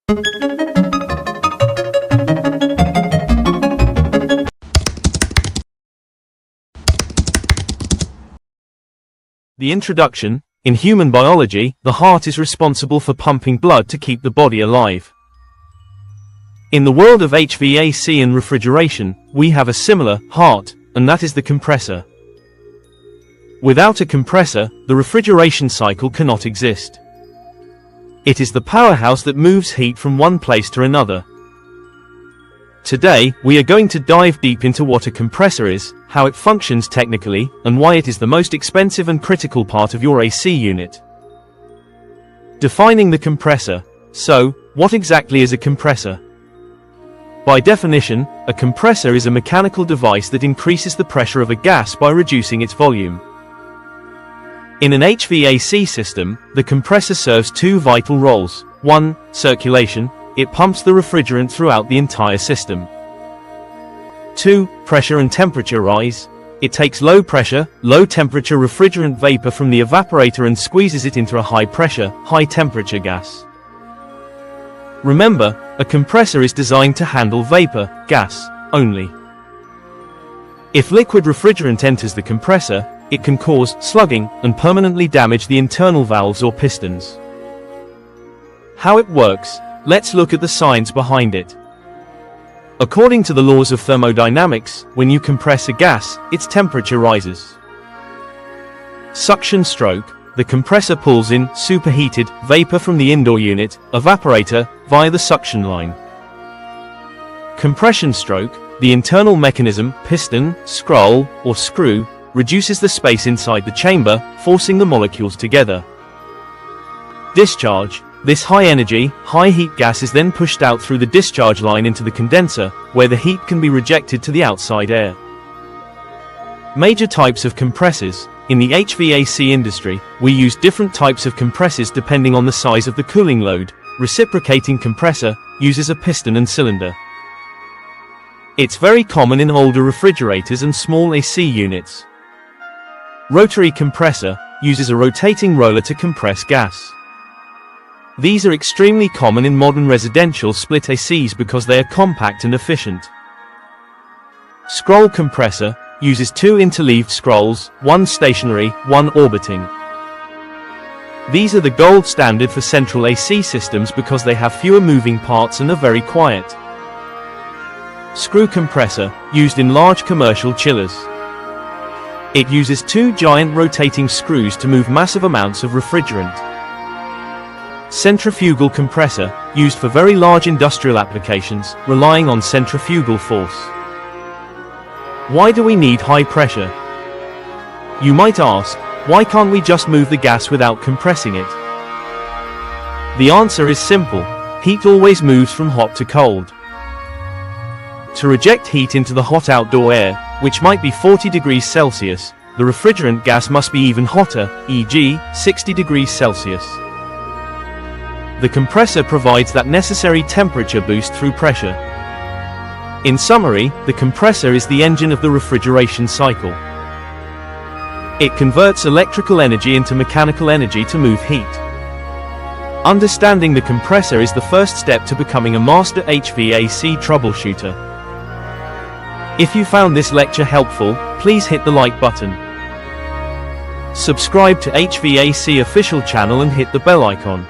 The introduction. In human biology, the heart is responsible for pumping blood to keep the body alive. In the world of HVAC and refrigeration, we have a similar heart, and that is the compressor. Without a compressor, the refrigeration cycle cannot exist. It is the powerhouse that moves heat from one place to another. Today, we are going to dive deep into what a compressor is, how it functions technically, and why it is the most expensive and critical part of your AC unit. Defining the compressor. So, what exactly is a compressor? By definition, a compressor is a mechanical device that increases the pressure of a gas by reducing its volume. In an HVAC system, the compressor serves two vital roles. 1. Circulation. It pumps the refrigerant throughout the entire system. 2. Pressure and temperature rise. It takes low pressure, low temperature refrigerant vapor from the evaporator and squeezes it into a high pressure, high temperature gas. Remember, a compressor is designed to handle vapor, gas, only. If liquid refrigerant enters the compressor, it can cause slugging and permanently damage the internal valves or pistons. How it works. Let's look at the science behind it. According to the laws of thermodynamics, when you compress a gas, its temperature rises. Suction stroke. The compressor pulls in superheated vapor from the indoor unit, evaporator, via the suction line. Compression stroke. The internal mechanism, piston, scroll, or screw, reduces the space inside the chamber, forcing the molecules together. Discharge. This high-energy, high-heat gas is then pushed out through the discharge line into the condenser, where the heat can be rejected to the outside air. Major types of compressors. In the HVAC industry, we use different types of compressors depending on the size of the cooling load. Reciprocating compressor uses a piston and cylinder. It's very common in older refrigerators and small AC units. Rotary compressor uses a rotating roller to compress gas. These are extremely common in modern residential split ACs because they are compact and efficient. Scroll compressor uses two interleaved scrolls, one stationary, one orbiting. These are the gold standard for central AC systems because they have fewer moving parts and are very quiet. Screw compressor, used in large commercial chillers. It uses two giant rotating screws to move massive amounts of refrigerant. Centrifugal compressor, used for very large industrial applications, relying on centrifugal force. Why do we need high pressure? You might ask, why can't we just move the gas without compressing it? The answer is simple. Heat always moves from hot to cold. To reject heat into the hot outdoor air, which might be 40 degrees Celsius, the refrigerant gas must be even hotter, e.g., 60 degrees Celsius. The compressor provides that necessary temperature boost through pressure. In summary, the compressor is the engine of the refrigeration cycle. It converts electrical energy into mechanical energy to move heat. Understanding the compressor is the first step to becoming a master HVAC troubleshooter. If you found this lecture helpful, please hit the like button. Subscribe to HVAC official channel and hit the bell icon.